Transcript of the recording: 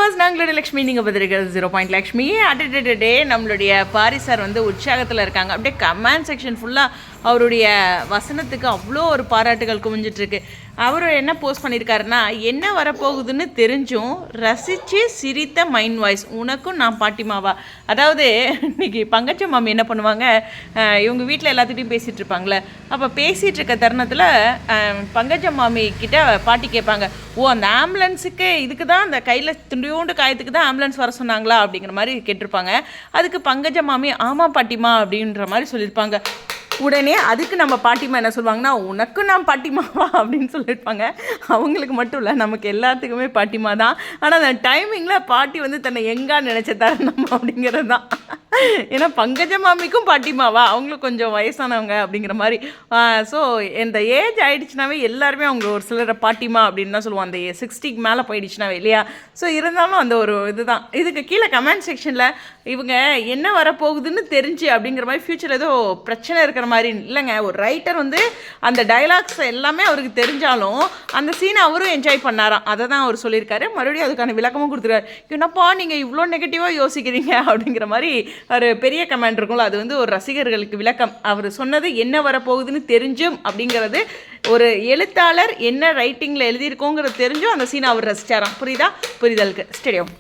Viewers, நாங்களுடைய Lakshmi, நீங்கள் பதிரிகள் 0 லக்ஷ்மி. டே நம்மளுடைய Pari sir வந்து உற்சாகத்தில் இருக்காங்க. அப்படியே கமெண்ட் செக்ஷன் ஃபுல்லாக அவருடைய வசனத்துக்கு அவ்வளோ ஒரு பாராட்டுகள் குவிஞ்சிட்ருக்கு. அவர் என்ன போஸ்ட் பண்ணியிருக்காருன்னா, என்ன வரப்போகுதுன்னு தெரிஞ்சும் ரசித்து சிரித்த மைண்ட் வாய்ஸ், உனக்கும் நான் பாட்டிமாவா. அதாவது இன்றைக்கி பங்கஜ மாமி என்ன பண்ணுவாங்க, இவங்க வீட்டில் எல்லாத்துட்டையும் பேசிகிட்டு இருப்பாங்களே, அப்போ பேசிகிட்டு இருக்க தருணத்தில் பங்கஜ மாமி கிட்ட பாட்டி கேட்பாங்க, ஓ அந்த ஆம்புலன்ஸுக்கு இதுக்கு தான் அந்த கையில் துண்டியோண்டு காயத்துக்கு தான் ஆம்புலன்ஸ் வர சொன்னாங்களா அப்படிங்கிற மாதிரி கேட்டிருப்பாங்க. அதுக்கு பங்கஜ மாமி ஆமாம் பாட்டிமா அப்படின்ற மாதிரி சொல்லியிருப்பாங்க. உடனே அதுக்கு நம்ம பாட்டிமா என்ன சொல்லுவாங்கன்னா, உனக்கும் நான் பாட்டிமாவா அப்படின்னு சொல்லியிருப்பாங்க. அவங்களுக்கு மட்டும் இல்லை, நமக்கு எல்லாத்துக்குமே பாட்டிமா தான். ஆனால் அந்த டைமிங்கில் பாட்டி வந்து தன்னை எங்கா நினச்ச தரணும் அப்படிங்கிறது தான். ஏன்னா பங்கஜ மாமிக்கும் பாட்டிமாவா, அவங்களும் கொஞ்சம் வயசானவங்க அப்படிங்கிற மாதிரி. ஸோ இந்த ஏஜ் ஆகிடுச்சுனாவே எல்லாருமே அவங்க ஒரு சிலரை பாட்டிமா அப்படின்னு தான் சொல்லுவாங்க, அந்த 60க்கு மேலே போயிடுச்சுனாவே இல்லையா. ஸோ இருந்தாலும் அந்த ஒரு இதுதான். இதுக்கு கீழே கமெண்ட் செக்ஷனில் இவங்க என்ன வரப்போகுதுன்னு தெரிஞ்சு அப்படிங்கிற மாதிரி ஃப்யூச்சர் ஏதோ பிரச்சனை இருக்கிற மாதிரி இல்லைங்க. ஒரு ரைட்டர் வந்து அந்த டைலாக்ஸ் எல்லாமே அவருக்கு தெரிஞ்சாலும் அந்த சீனை அவரும் என்ஜாய் பண்ணாராம். அதை தான் அவர் சொல்லியிருக்காரு. மறுபடியும் அதுக்கான விளக்கமும் கொடுத்துருக்காரு. என்னப்பா நீங்கள் இவ்வளோ நெகட்டிவாக யோசிக்கிறீங்க அப்படிங்கிற மாதிரி ஒரு பெரிய கமெண்ட் இருக்கும்ல, அது வந்து ஒரு ரசிகர்களுக்கு விளக்கம். அவர் சொன்னது என்ன வரப்போகுதுன்னு தெரிஞ்சும் அப்படிங்கிறது, ஒரு எழுத்தாளர் என்ன ரைட்டிங்கில் எழுதியிருக்கோங்கிறது தெரிஞ்சும் அந்த சீனை அவர் ரசித்தாராம். புரியுதா? புரிதலுக்கு ஸ்டேடியம்.